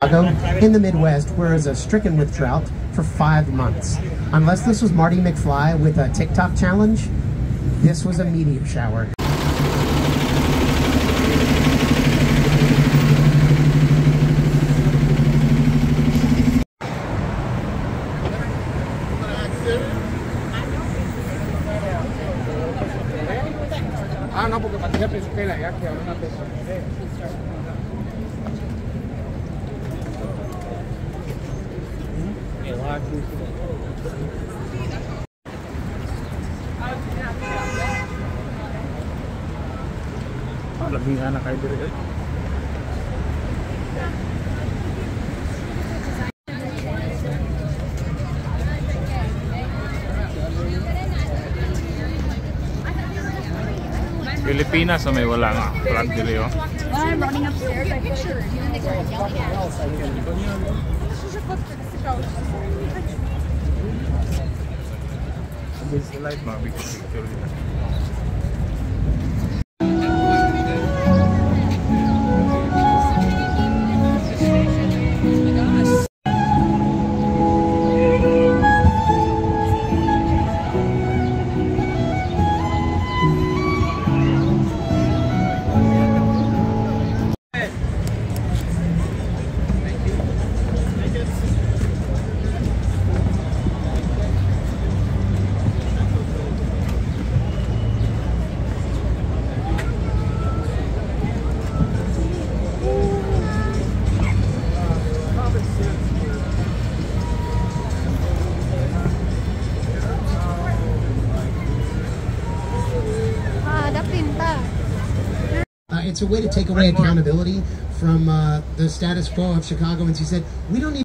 In the Midwest, whereas stricken with drought for 5 months. Unless this was Marty McFly with a TikTok challenge, this was a meteor shower. Ah, no, porque parecía pesquera, ya que una pesquera. Ah, lebih anak kayak gitu. Pilipinas o may wala nga plant dili oh. Well, I'm running upstairs. I picture you and the girl yelling at us. This light mga big picture. It's a way to take away accountability from the status quo of Chicagoans. He said, we don't need...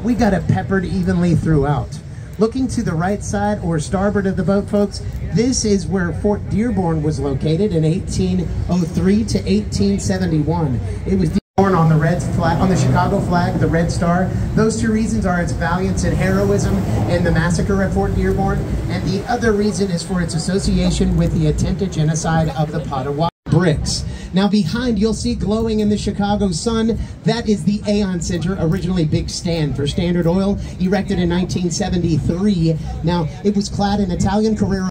We got it peppered evenly throughout. Looking to the right side or starboard of the boat, folks, this is where Fort Dearborn was located in 1803 to 1871. It was Dearborn on the red flag, on the Chicago flag, the Red Star. Those two reasons are its valiance and heroism in the massacre at Fort Dearborn, and the other reason is for its association with the attempted genocide of the Potawatomi bricks. Now behind, you'll see glowing in the Chicago sun, that is the Aon Center, originally Big Stand for Standard Oil, erected in 1973. Now, it was clad in Italian Carrera.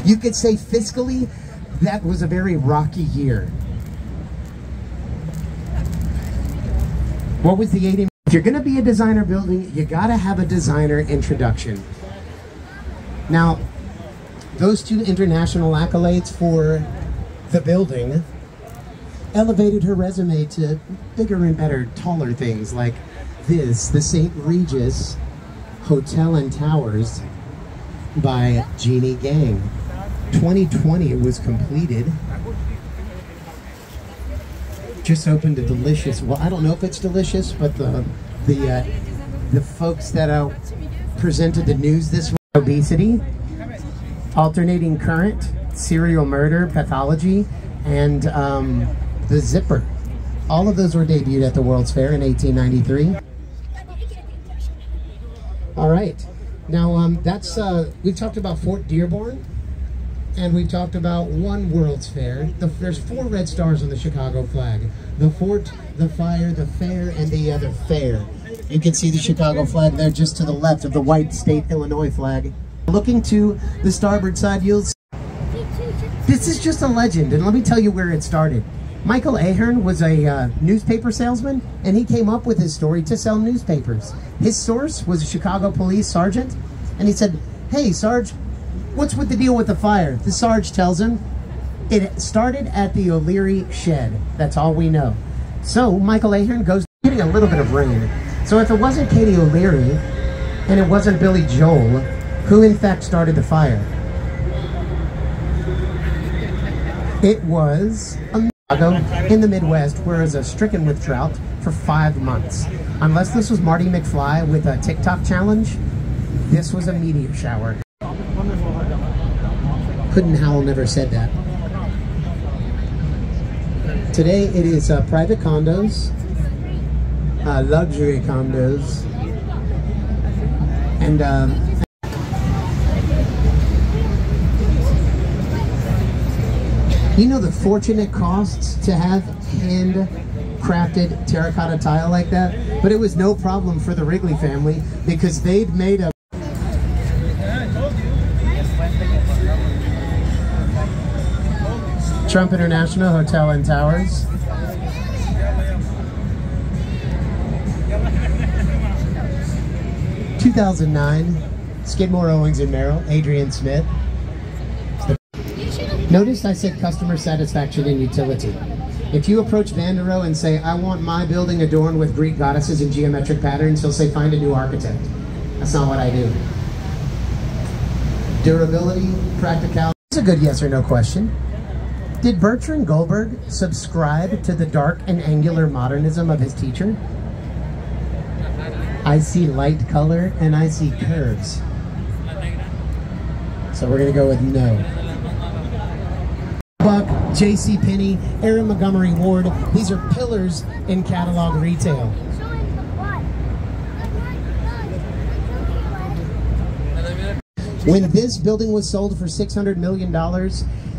You could say fiscally, that was a very rocky year. What was the 80? If you're gonna be a designer building, you gotta have a designer introduction. Now, those two international accolades for the building elevated her resume to bigger and better, taller things like this, the St. Regis Hotel and Towers by Jeannie Gang. 2020 it was completed. Just opened a delicious, well, I don't know if it's delicious, but the folks that presented the news this week, obesity, alternating current, serial murder, pathology, and the Zipper. All of those were debuted at the World's Fair in 1893. All right, now we've talked about Fort Dearborn, and we've talked about one World's Fair. There's 4 red stars on the Chicago flag. The fort, the fire, the fair, and the other fair. You can see the Chicago flag there just to the left of the white state Illinois flag. Looking to the starboard side, you'll see this is just a legend, and let me tell you where it started. Michael Ahern was a newspaper salesman, and he came up with his story to sell newspapers. His source was a Chicago police sergeant, and he said, "Hey, Sarge, what's with the deal with the fire?" The Sarge tells him, "It started at the O'Leary shed. That's all we know." So Michael Ahern goes, getting a little bit of rain. So if it wasn't Katie O'Leary, and it wasn't Billy Joel, who in fact started the fire? It was in the Midwest, whereas stricken with drought for 5 months. Unless this was Marty McFly with a TikTok challenge, this was a meteor shower. Puddin' Howell never said that. Today it is private condos, luxury condos, and you know the fortune it costs to have handcrafted terracotta tile like that? But it was no problem for the Wrigley family because they'd made a Trump International Hotel and Towers. (2009), Skidmore, Owings and Merrill, Adrian Smith. Notice I said customer satisfaction and utility. If you approach Vandero and say, I want my building adorned with Greek goddesses and geometric patterns, he'll say, find a new architect. That's not what I do. Durability, practicality. It's a good yes or no question. Did Bertrand Goldberg subscribe to the dark and angular modernism of his teacher? I see light color and I see curves. So we're gonna go with no. Buck, JCPenney, Aaron Montgomery Ward, these are pillars in catalog retail. When this building was sold for $600 million,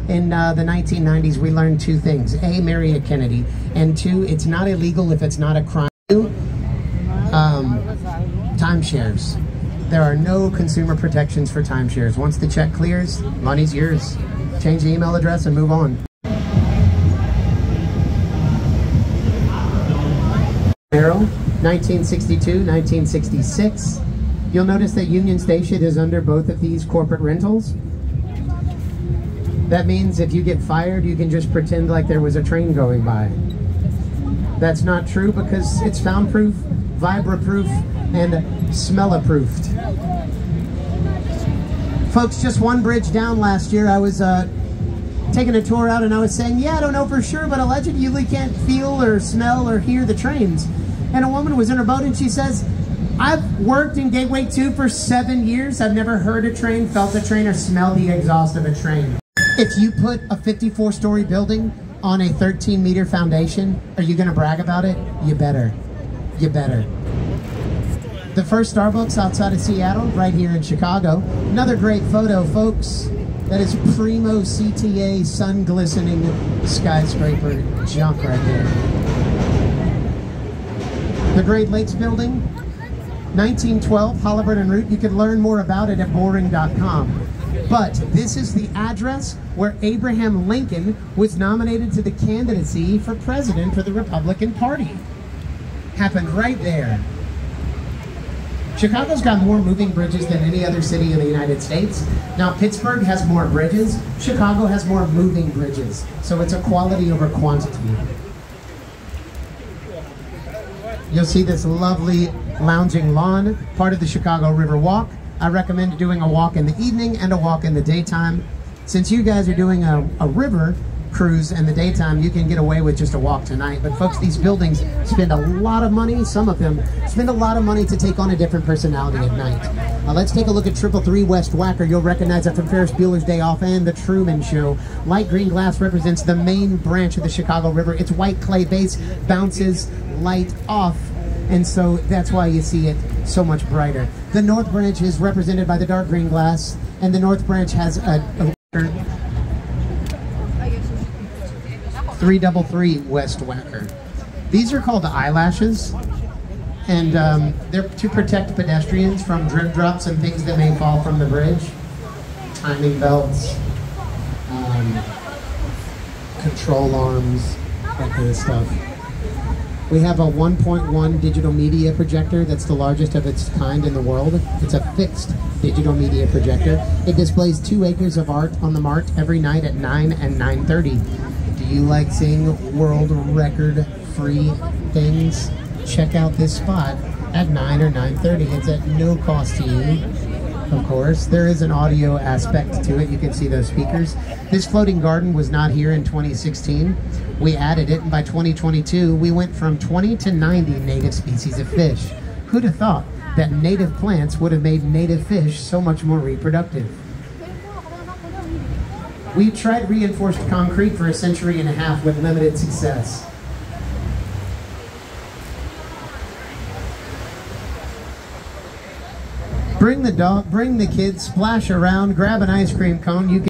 in the 1990s, we learned two things. A, marry a Kennedy. And two, it's not illegal if it's not a crime. Timeshares. There are no consumer protections for timeshares. Once the check clears, money's yours. Change the email address and move on. Arrow, 1962, 1966. You'll notice that Union Station is under both of these corporate rentals. That means if you get fired, you can just pretend like there was a train going by. That's not true because it's soundproof, vibra-proof, and smell-proofed. Folks, just one bridge down last year, I was taking a tour out and I was saying, yeah, I don't know for sure, but allegedly you can't feel or smell or hear the trains. And a woman was in her boat and she says, I've worked in Gateway 2 for 7 years. I've never heard a train, felt a train, or smelled the exhaust of a train. If you put a 54-story building on a 13-meter foundation, are you gonna brag about it? You better. You better. The first Starbucks outside of Seattle, right here in Chicago. Another great photo, folks. That is primo CTA, sun-glistening skyscraper junk right there. The Great Lakes Building, 1912, Halliburton Route. You can learn more about it at boring.com. But this is the address where Abraham Lincoln was nominated to the candidacy for president for the Republican Party. Happened right there. Chicago's got more moving bridges than any other city in the United States. Now, Pittsburgh has more bridges. Chicago has more moving bridges. So it's a quality over quantity. You'll see this lovely lounging lawn, part of the Chicago River Walk. I recommend doing a walk in the evening and a walk in the daytime. Since you guys are doing a river cruise in the daytime, you can get away with just a walk tonight. But folks, these buildings spend a lot of money, some of them spend a lot of money to take on a different personality at night. Let's take a look at 333 West Wacker. You'll recognize it from Ferris Bueller's Day Off and The Truman Show. Light green glass represents the main branch of the Chicago River. Its white clay base bounces light off, and so that's why you see it so much brighter. The North Branch is represented by the dark green glass, and the North Branch has a 333 West Wacker. These are called the eyelashes, and they're to protect pedestrians from drip drops and things that may fall from the bridge. Timing belts, control arms, that kind of stuff. We have a 1.1 digital media projector that's the largest of its kind in the world. It's a fixed digital media projector. It displays 2 acres of art on the Mart every night at 9 and 9:30. Do you like seeing world record free things? Check out this spot at 9 or 9:30. It's at no cost to you, of course. There is an audio aspect to it. You can see those speakers. This floating garden was not here in 2016. We added it, and by 2022, we went from 20 to 90 native species of fish. Who'd have thought that native plants would have made native fish so much more reproductive? We've tried reinforced concrete for a century and a half with limited success. Bring the dog, bring the kids, splash around, grab an ice cream cone. You can